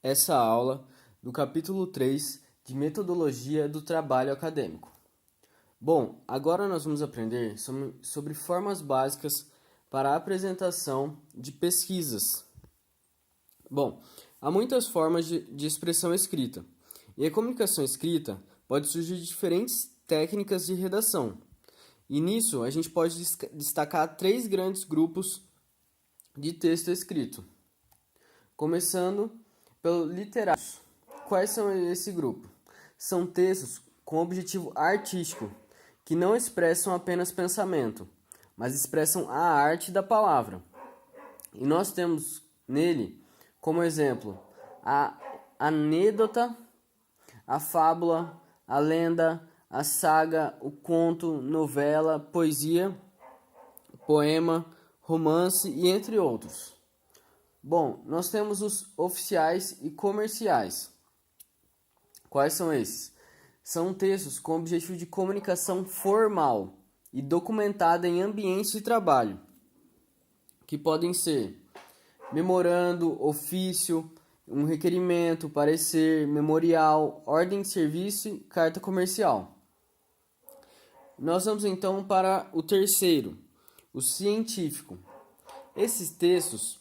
essa aula do capítulo 3 de Metodologia do Trabalho Acadêmico. Bom, agora nós vamos aprender sobre formas básicas para a apresentação de pesquisas. Bom, há muitas formas de expressão escrita, e a comunicação escrita pode surgir de diferentes técnicas de redação. E nisso a gente pode destacar três grandes grupos de texto escrito. Começando pelo literário. Quais são esse grupo? São textos com objetivo artístico, que não expressam apenas pensamento, mas expressam a arte da palavra. E nós temos nele, como exemplo, a anedota, a fábula, a lenda, a saga, o conto, novela, poesia, poema, romance e entre outros. Bom, nós temos os oficiais e comerciais. Quais são esses? São textos com objetivo de comunicação formal e documentada em ambientes de trabalho, que podem ser memorando, ofício, um requerimento, parecer, memorial, ordem de serviço e carta comercial. Nós vamos então para o terceiro, o científico. Esses textos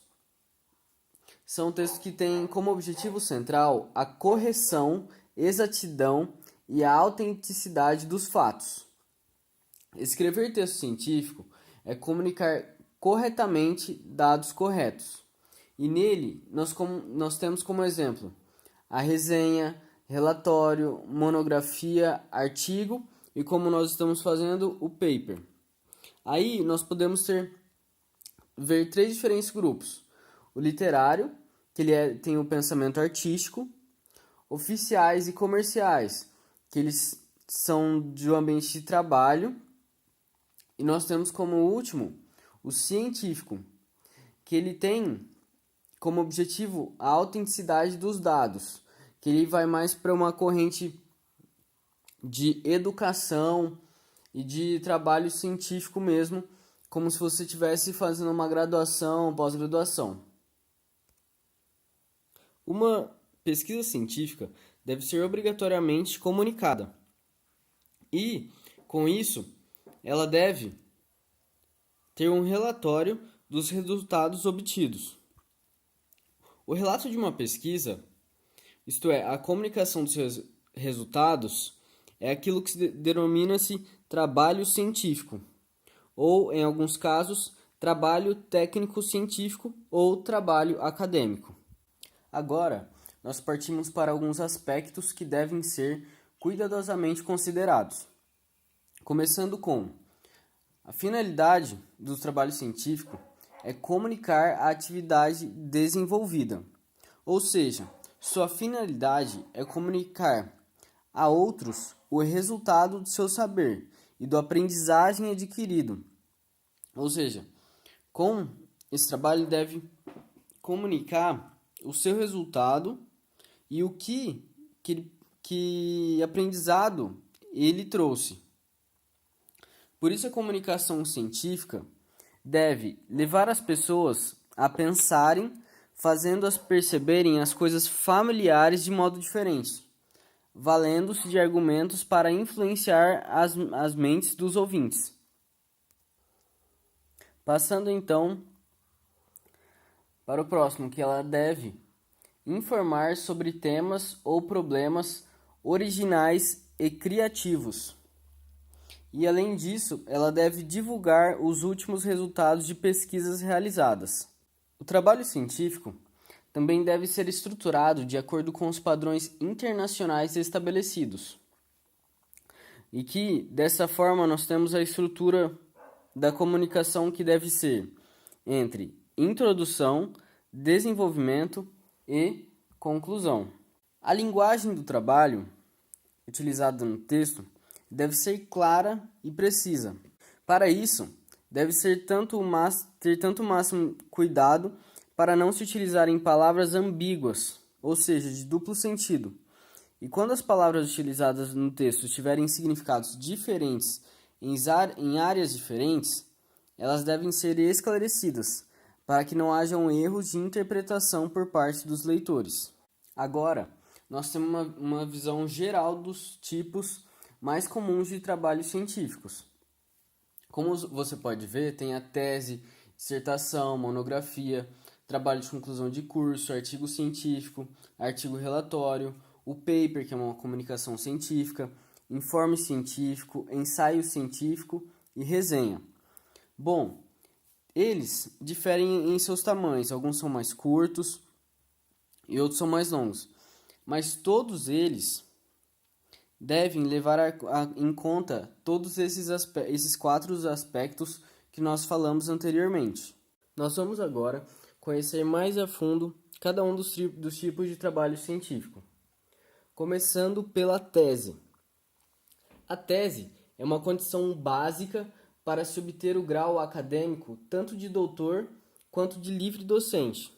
são textos que têm como objetivo central a correção, exatidão e a autenticidade dos fatos. Escrever texto científico é comunicar corretamente dados corretos. E nele nós temos como exemplo a resenha, relatório, monografia, artigo e, como nós estamos fazendo, o paper. Aí nós podemos ver três diferentes grupos. O literário, que tem o pensamento artístico, oficiais e comerciais, que eles são do ambiente de trabalho, e nós temos como último o científico, que ele tem como objetivo a autenticidade dos dados, que ele vai mais para uma corrente de educação e de trabalho científico mesmo, como se você estivesse fazendo uma graduação, pós-graduação. Uma pesquisa científica deve ser obrigatoriamente comunicada. E, com isso, ela deve ter um relatório dos resultados obtidos. O relato de uma pesquisa, isto é, a comunicação dos seus resultados, é aquilo que denomina-se trabalho científico, ou, em alguns casos, trabalho técnico-científico ou trabalho acadêmico. Agora, nós partimos para alguns aspectos que devem ser cuidadosamente considerados. Começando com a finalidade do trabalho científico é comunicar a atividade desenvolvida, ou seja, sua finalidade é comunicar a outros o resultado do seu saber e da aprendizagem adquirido. Ou seja, com esse trabalho deve comunicar o seu resultado e o que aprendizado ele trouxe. Por isso a comunicação científica deve levar as pessoas a pensarem, fazendo-as perceberem as coisas familiares de modo diferente, valendo-se de argumentos para influenciar as mentes dos ouvintes. Passando então para o próximo, que ela deve informar sobre temas ou problemas originais e criativos. E, além disso, ela deve divulgar os últimos resultados de pesquisas realizadas. O trabalho científico também deve ser estruturado de acordo com os padrões internacionais estabelecidos. E que, dessa forma, nós temos a estrutura da comunicação que deve ser entre introdução, desenvolvimento e conclusão. A linguagem do trabalho utilizada no texto deve ser clara e precisa. Para isso, deve ter tanto o máximo cuidado para não se utilizarem palavras ambíguas, ou seja, de duplo sentido. E quando as palavras utilizadas no texto tiverem significados diferentes em áreas diferentes, elas devem ser esclarecidas, para que não hajam erros de interpretação por parte dos leitores. Agora, nós temos uma visão geral dos tipos mais comuns de trabalhos científicos. Como você pode ver, tem a tese, dissertação, monografia, trabalho de conclusão de curso, artigo científico, artigo relatório, o paper, que é uma comunicação científica, informe científico, ensaio científico e resenha. Bom, eles diferem em seus tamanhos, alguns são mais curtos e outros são mais longos, mas todos eles devem levar em conta todos esses quatro aspectos que nós falamos anteriormente. Nós vamos agora conhecer mais a fundo cada um dos tipos de trabalho científico, começando pela tese. A tese é uma condição básica para se obter o grau acadêmico tanto de doutor quanto de livre docente.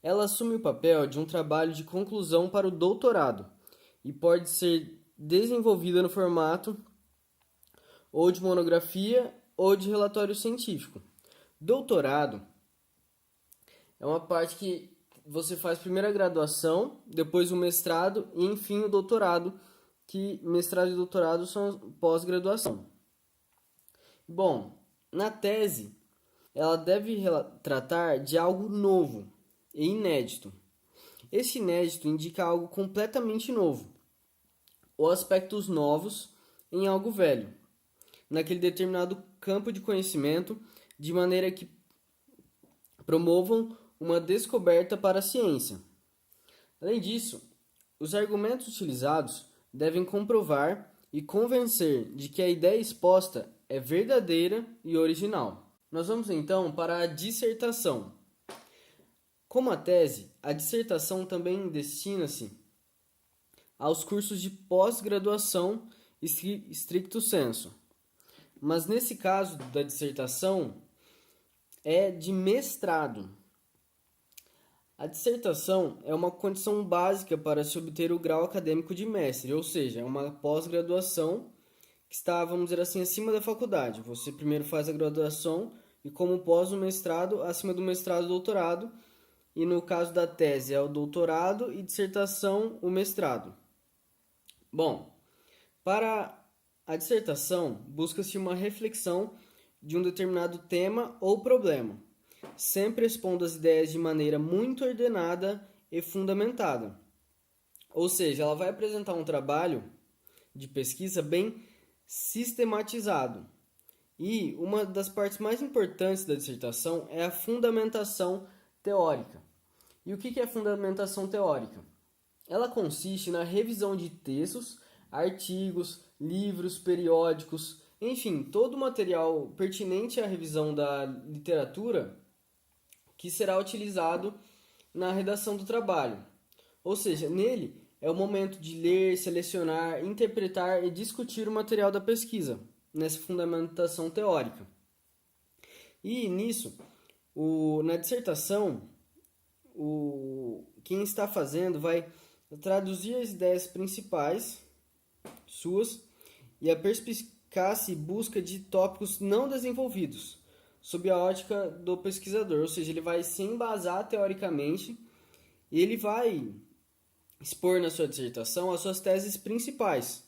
Ela assume o papel de um trabalho de conclusão para o doutorado e pode ser desenvolvida no formato ou de monografia ou de relatório científico. Doutorado é uma parte que você faz primeiro a graduação, depois o mestrado e enfim o doutorado, que mestrado e doutorado são pós-graduação. Bom, na tese, ela deve tratar de algo novo e inédito. Esse inédito indica algo completamente novo, ou aspectos novos em algo velho, naquele determinado campo de conhecimento, de maneira que promovam uma descoberta para a ciência. Além disso, os argumentos utilizados devem comprovar e convencer de que a ideia exposta é verdadeira e original. Nós vamos então para a dissertação. Como a tese, a dissertação também destina-se aos cursos de pós-graduação stricto sensu. Mas nesse caso da dissertação é de mestrado. A dissertação é uma condição básica para se obter o grau acadêmico de mestre, ou seja, é uma pós-graduação que está, vamos dizer assim, acima da faculdade. Você primeiro faz a graduação e como pós o mestrado, acima do mestrado o doutorado, e no caso da tese é o doutorado e dissertação o mestrado. Bom, para a dissertação busca-se uma reflexão de um determinado tema ou problema, sempre expondo as ideias de maneira muito ordenada e fundamentada. Ou seja, ela vai apresentar um trabalho de pesquisa bem sistematizado. E uma das partes mais importantes da dissertação é a fundamentação teórica. E o que é a fundamentação teórica? Ela consiste na revisão de textos, artigos, livros, periódicos, enfim, todo o material pertinente à revisão da literatura que será utilizado na redação do trabalho. Ou seja, nele é o momento de ler, selecionar, interpretar e discutir o material da pesquisa, nessa fundamentação teórica. E nisso, na dissertação, quem está fazendo vai traduzir as ideias principais suas e a perspicácia e busca de tópicos não desenvolvidos, sob a ótica do pesquisador, ou seja, ele vai se embasar teoricamente e ele vai expor na sua dissertação as suas teses principais,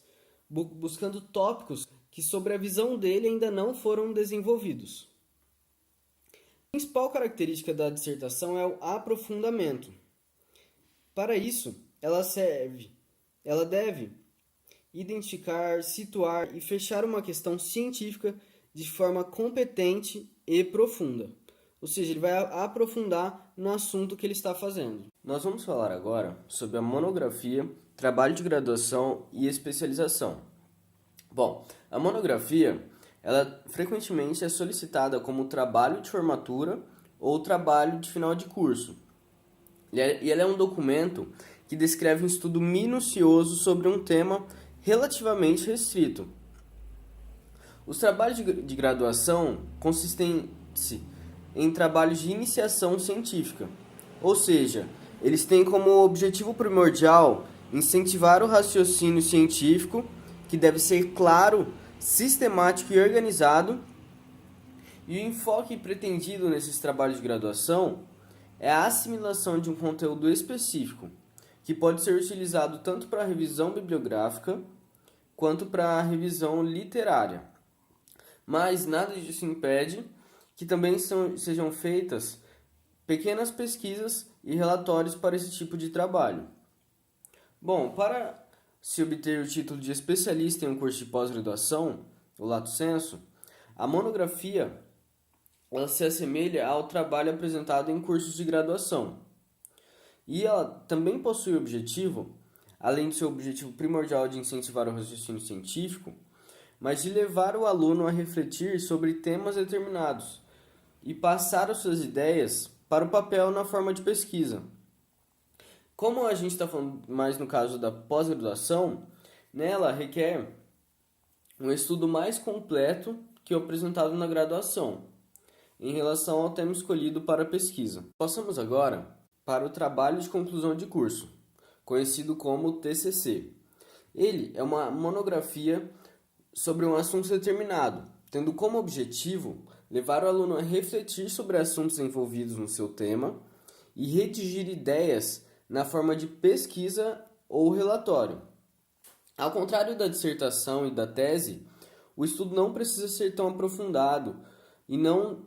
buscando tópicos que sobre a visão dele ainda não foram desenvolvidos. A principal característica da dissertação é o aprofundamento. Para isso, ela deve identificar, situar e fechar uma questão científica de forma competente e profunda. Ou seja, ele vai aprofundar no assunto que ele está fazendo. Nós vamos falar agora sobre a monografia, trabalho de graduação e especialização. Bom, a monografia, ela frequentemente é solicitada como trabalho de formatura ou trabalho de final de curso. E ela é um documento que descreve um estudo minucioso sobre um tema relativamente restrito. Os trabalhos de graduação consistem-se em trabalhos de iniciação científica, ou seja, eles têm como objetivo primordial incentivar o raciocínio científico, que deve ser claro, sistemático e organizado, e o enfoque pretendido nesses trabalhos de graduação é a assimilação de um conteúdo específico, que pode ser utilizado tanto para a revisão bibliográfica quanto para a revisão literária. Mas nada disso impede que também sejam feitas pequenas pesquisas e relatórios para esse tipo de trabalho. Bom, para se obter o título de especialista em um curso de pós-graduação, o lato sensu, a monografia ela se assemelha ao trabalho apresentado em cursos de graduação. E ela também possui o objetivo, além do seu objetivo primordial de incentivar o raciocínio científico, mas de levar o aluno a refletir sobre temas determinados e passar as suas ideias para o papel na forma de pesquisa. Como a gente está falando mais no caso da pós-graduação, nela requer um estudo mais completo que o apresentado na graduação, em relação ao tema escolhido para a pesquisa. Passamos agora para o trabalho de conclusão de curso, conhecido como TCC. Ele é uma monografia sobre um assunto determinado, tendo como objetivo levar o aluno a refletir sobre assuntos envolvidos no seu tema e redigir ideias na forma de pesquisa ou relatório. Ao contrário da dissertação e da tese, o estudo não precisa ser tão aprofundado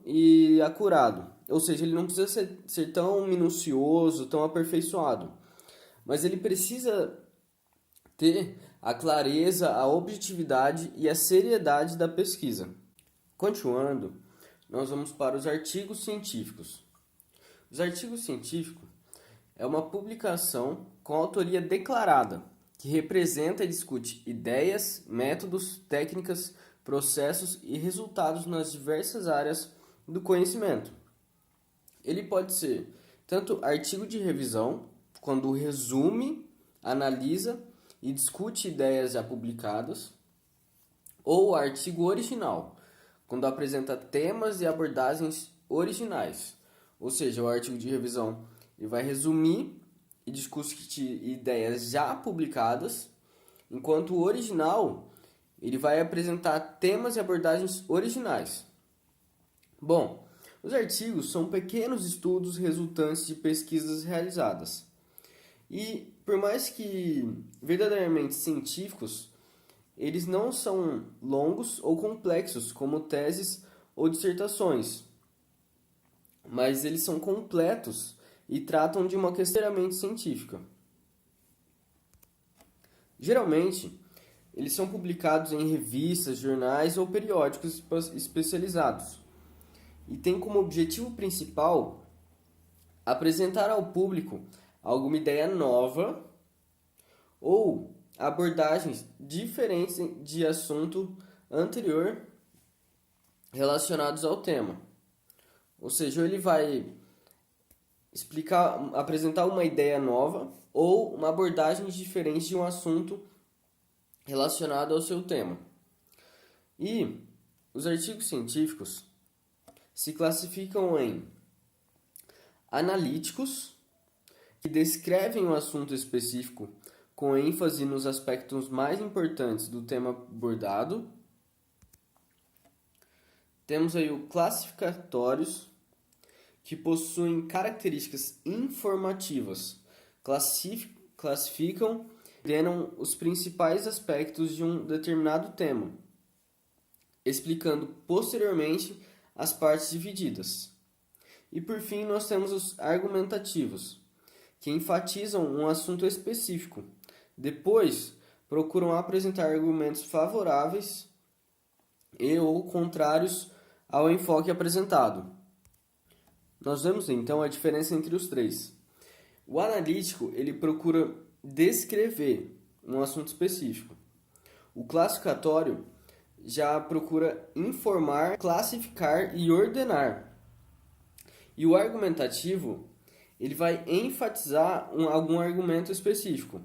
e acurado, ou seja, ele não precisa ser tão minucioso, tão aperfeiçoado, mas ele precisa ter a clareza, a objetividade e a seriedade da pesquisa. Continuando, nós vamos para os artigos científicos. Os artigos científicos é uma publicação com autoria declarada, que representa e discute ideias, métodos, técnicas, processos e resultados nas diversas áreas do conhecimento. Ele pode ser tanto artigo de revisão, quando resume, analisa e discute ideias já publicadas, ou artigo original, quando apresenta temas e abordagens originais. Ou seja, o artigo de revisão ele vai resumir e discute ideias já publicadas, enquanto o original ele vai apresentar temas e abordagens originais. Bom, os artigos são pequenos estudos resultantes de pesquisas realizadas. E, por mais que verdadeiramente científicos, eles não são longos ou complexos, como teses ou dissertações, mas eles são completos e tratam de uma questão extremamente científica. Geralmente, eles são publicados em revistas, jornais ou periódicos especializados e têm como objetivo principal apresentar ao público alguma ideia nova ou abordagens diferentes de assunto anterior relacionados ao tema. Ou seja, ele vai apresentar uma ideia nova ou uma abordagem diferente de um assunto relacionado ao seu tema. E os artigos científicos se classificam em analíticos, que descrevem um assunto específico com ênfase nos aspectos mais importantes do tema abordado. Temos aí o classificatórios, que possuem características informativas, classificam e ordenam os principais aspectos de um determinado tema, explicando posteriormente as partes divididas. E por fim, nós temos os argumentativos, que enfatizam um assunto específico. Depois, procuram apresentar argumentos favoráveis e ou contrários ao enfoque apresentado. Nós vemos então a diferença entre os três. O analítico, ele procura descrever um assunto específico. O classificatório já procura informar, classificar e ordenar. E o argumentativo, ele vai enfatizar algum argumento específico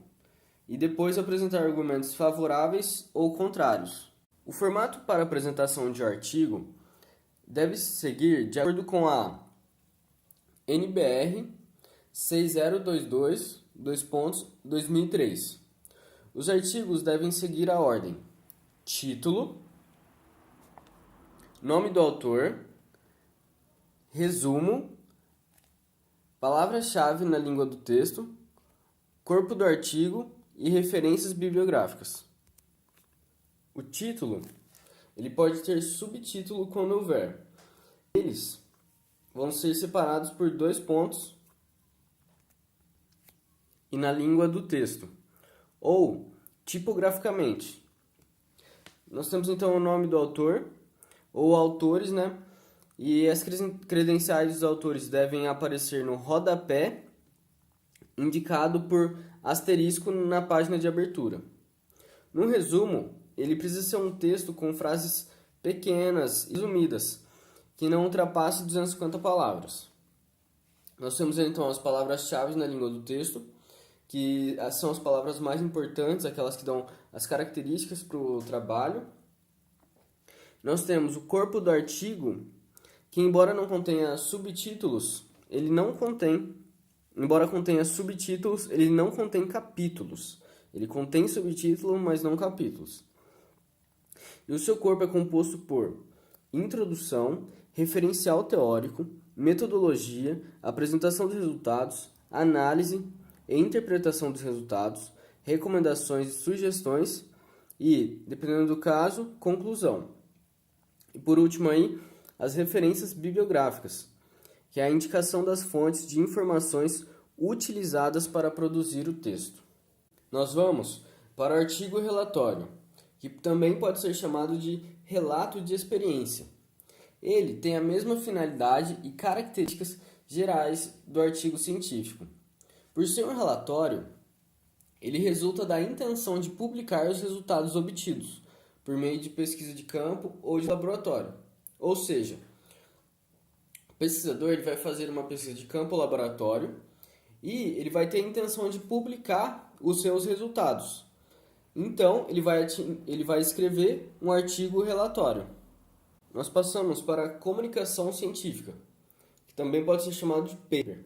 e depois apresentar argumentos favoráveis ou contrários. O formato para apresentação de artigo deve seguir de acordo com a NBR 6022-2003. Os artigos devem seguir a ordem: título, nome do autor, resumo, palavra-chave na língua do texto, corpo do artigo e referências bibliográficas. O título, ele pode ter subtítulo quando houver. Eles vão ser separados por 2 pontos e na língua do texto, ou tipograficamente. Nós temos então o nome do autor, ou autores, né? E as credenciais dos autores devem aparecer no rodapé, indicado por asterisco na página de abertura. No resumo, ele precisa ser um texto com frases pequenas e resumidas, que não ultrapasse 250 palavras. Nós temos então as palavras-chave na língua do texto, que são as palavras mais importantes, aquelas que dão as características para o trabalho. Nós temos o corpo do artigo, que embora não contenha subtítulos, ele não contém, embora contenha subtítulos, ele não contém capítulos. Ele contém subtítulo, mas não capítulos. E o seu corpo é composto por introdução, referencial teórico, metodologia, apresentação dos resultados, análise e interpretação dos resultados, recomendações e sugestões e, dependendo do caso, conclusão. E por último aí, as referências bibliográficas, que é a indicação das fontes de informações utilizadas para produzir o texto. Nós vamos para o artigo relatório, que também pode ser chamado de relato de experiência. Ele tem a mesma finalidade e características gerais do artigo científico. Por ser um relatório, ele resulta da intenção de publicar os resultados obtidos por meio de pesquisa de campo ou de laboratório. Ou seja, o pesquisador ele vai fazer uma pesquisa de campo ou laboratório e ele vai ter a intenção de publicar os seus resultados. Então, ele vai escrever um artigo relatório. Nós passamos para a comunicação científica, que também pode ser chamado de paper.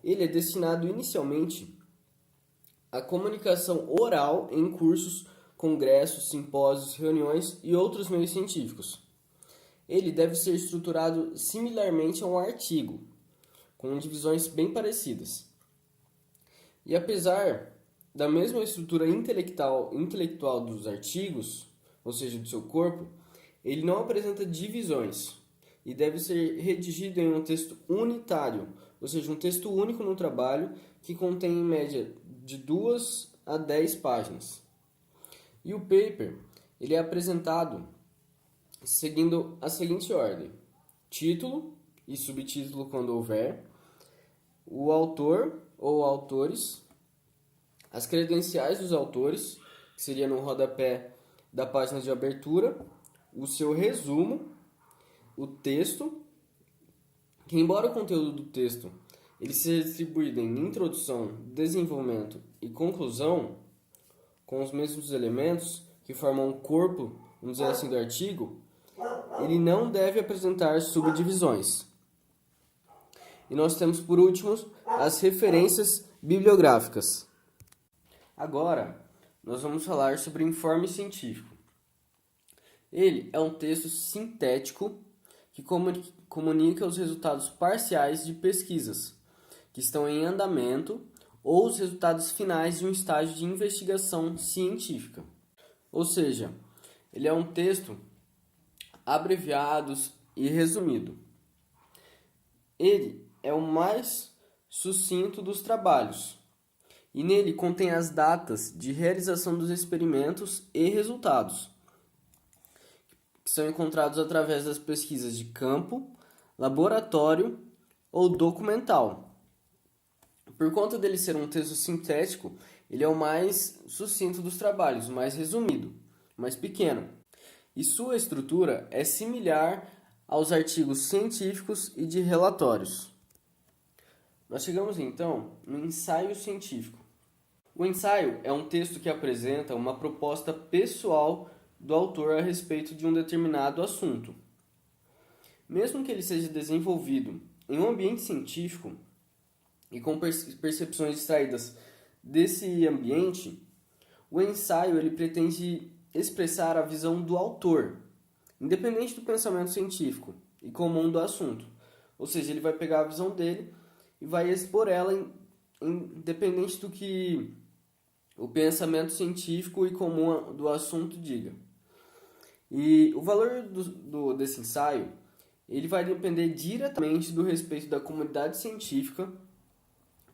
Ele é destinado inicialmente à comunicação oral em cursos, congressos, simpósios, reuniões e outros meios científicos. Ele deve ser estruturado similarmente a um artigo, com divisões bem parecidas. E apesar da mesma estrutura intelectual dos artigos, ou seja, do seu corpo, ele não apresenta divisões e deve ser redigido em um texto unitário, ou seja, um texto único no trabalho que contém em média de 2 a 10 páginas. E o paper, ele é apresentado seguindo a seguinte ordem: título e subtítulo quando houver, o autor ou autores, as credenciais dos autores, que seria no rodapé da página de abertura, o seu resumo, o texto, que embora o conteúdo do texto ele seja distribuído em introdução, desenvolvimento e conclusão, com os mesmos elementos que formam o corpo, vamos dizer assim, do artigo, ele não deve apresentar subdivisões. E nós temos, por último, as referências bibliográficas. Agora, nós vamos falar sobre o informe científico. Ele é um texto sintético que comunica os resultados parciais de pesquisas que estão em andamento ou os resultados finais de um estágio de investigação científica. Ou seja, ele é um texto abreviado e resumido. Ele é o mais sucinto dos trabalhos e nele contém as datas de realização dos experimentos e resultados, que são encontrados através das pesquisas de campo, laboratório ou documental. Por conta dele ser um texto sintético, ele é o mais sucinto dos trabalhos, o mais resumido, o mais pequeno. E sua estrutura é similar aos artigos científicos e de relatórios. Nós chegamos então no ensaio científico. O ensaio é um texto que apresenta uma proposta pessoal do autor a respeito de um determinado assunto. Mesmo que ele seja desenvolvido em um ambiente científico e com percepções extraídas desse ambiente, o ensaio ele pretende expressar a visão do autor, independente do pensamento científico e comum do assunto. Ou seja, ele vai pegar a visão dele e vai expor ela independente do que o pensamento científico e comum do assunto diga. E o valor desse ensaio ele vai depender diretamente do respeito da comunidade científica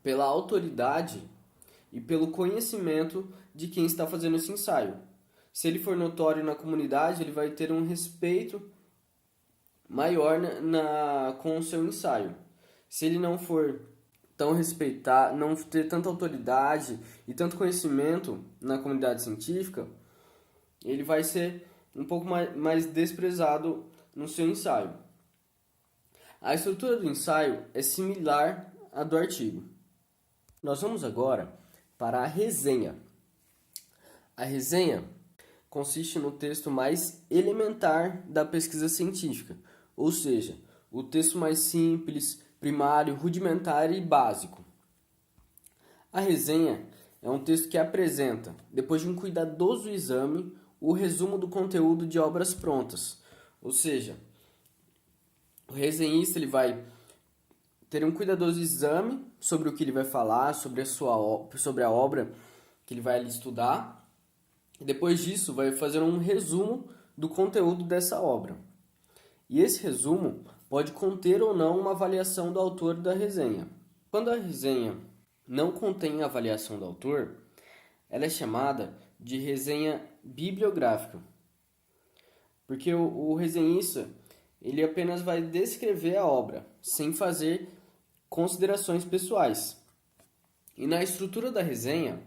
pela autoridade e pelo conhecimento de quem está fazendo esse ensaio. Se ele for notório na comunidade, ele vai ter um respeito maior com o seu ensaio. Se ele não for tão respeitado, não ter tanta autoridade e tanto conhecimento na comunidade científica, ele vai ser um pouco mais desprezado no seu ensaio. A estrutura do ensaio é similar à do artigo. Nós vamos agora para a resenha. A resenha consiste no texto mais elementar da pesquisa científica, ou seja, o texto mais simples, primário, rudimentar e básico. A resenha é um texto que apresenta, depois de um cuidadoso exame, o resumo do conteúdo de obras prontas, ou seja, o resenhista ele vai ter um cuidadoso exame sobre o que ele vai falar, sobre a obra que ele vai ali estudar. E depois disso, vai fazer um resumo do conteúdo dessa obra. E esse resumo pode conter ou não uma avaliação do autor da resenha. Quando a resenha não contém a avaliação do autor, ela é chamada de resenha bibliográfica. Porque o resenhista ele apenas vai descrever a obra, sem fazer considerações pessoais. E na estrutura da resenha,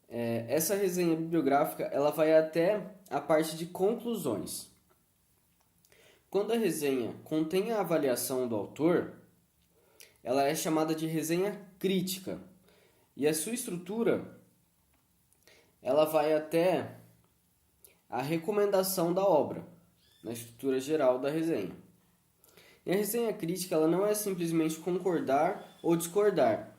essa resenha bibliográfica ela vai até a parte de conclusões. Quando a resenha contém a avaliação do autor, ela é chamada de resenha crítica. E a sua estrutura ela vai até a recomendação da obra, na estrutura geral da resenha. E a resenha crítica ela não é simplesmente concordar ou discordar.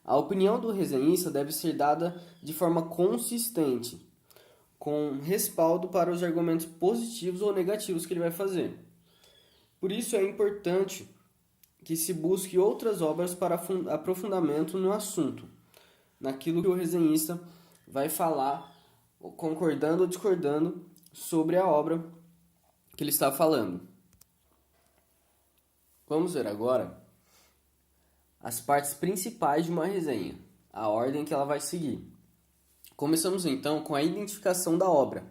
A opinião do resenhista deve ser dada de forma consistente, com respaldo para os argumentos positivos ou negativos que ele vai fazer. Por isso é importante que se busque outras obras para aprofundamento no assunto, naquilo que o resenhista vai falar, concordando ou discordando sobre a obra que ele está falando. Vamos ver agora as partes principais de uma resenha, a ordem que ela vai seguir. Começamos então com a identificação da obra.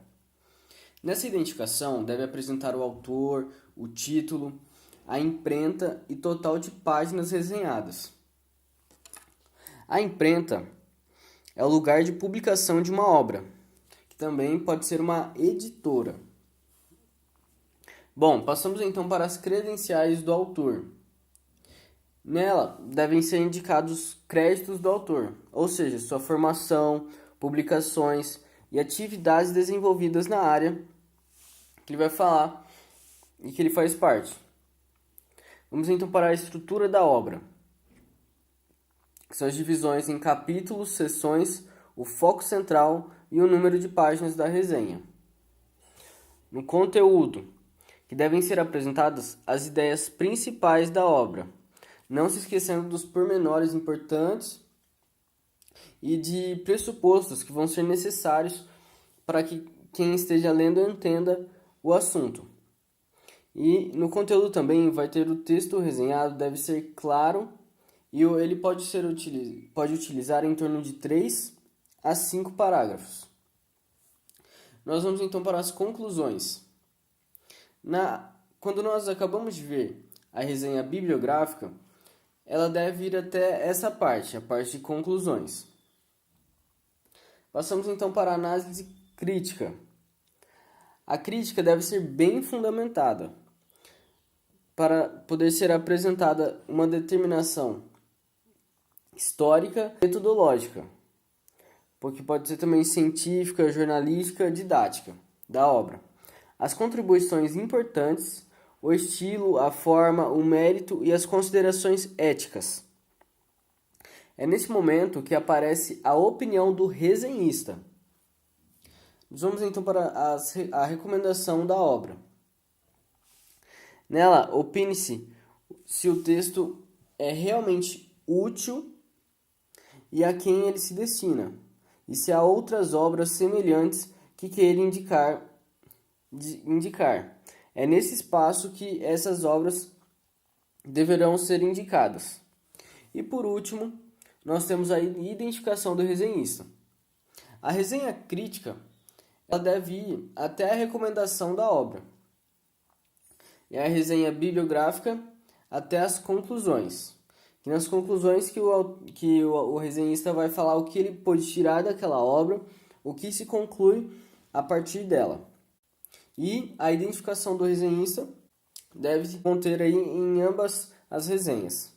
Nessa identificação deve apresentar o autor, o título, a imprenta e total de páginas resenhadas. A imprenta é o lugar de publicação de uma obra, que também pode ser uma editora. Bom, passamos então para as credenciais do autor. Nela devem ser indicados créditos do autor, ou seja, sua formação, publicações e atividades desenvolvidas na área que ele vai falar e que ele faz parte. Vamos então para a estrutura da obra, que são as divisões em capítulos, seções, o foco central e o número de páginas da resenha. No conteúdo, que devem ser apresentadas as ideias principais da obra, não se esquecendo dos pormenores importantes e de pressupostos que vão ser necessários para que quem esteja lendo entenda o assunto. E no conteúdo também vai ter o texto resenhado, deve ser claro e ele pode utilizar em torno de 3 a 5 parágrafos. Nós vamos então para as conclusões. Quando nós acabamos de ver a resenha bibliográfica, ela deve ir até essa parte, a parte de conclusões. Passamos então para a análise crítica. A crítica deve ser bem fundamentada para poder ser apresentada uma determinação histórica e metodológica, porque pode ser também científica, jornalística, didática da obra. As contribuições importantes, o estilo, a forma, o mérito e as considerações éticas. É nesse momento que aparece a opinião do resenhista. Vamos então para a recomendação da obra. Nela, opine-se se o texto é realmente útil e a quem ele se destina, e se há outras obras semelhantes que queira indicar. É nesse espaço que essas obras deverão ser indicadas. E por último, nós temos a identificação do resenhista. A resenha crítica ela deve ir até a recomendação da obra. E a resenha bibliográfica até as conclusões. E nas conclusões que o resenhista vai falar o que ele pode tirar daquela obra, o que se conclui a partir dela. E a identificação do resenhista deve se conter aí em ambas as resenhas.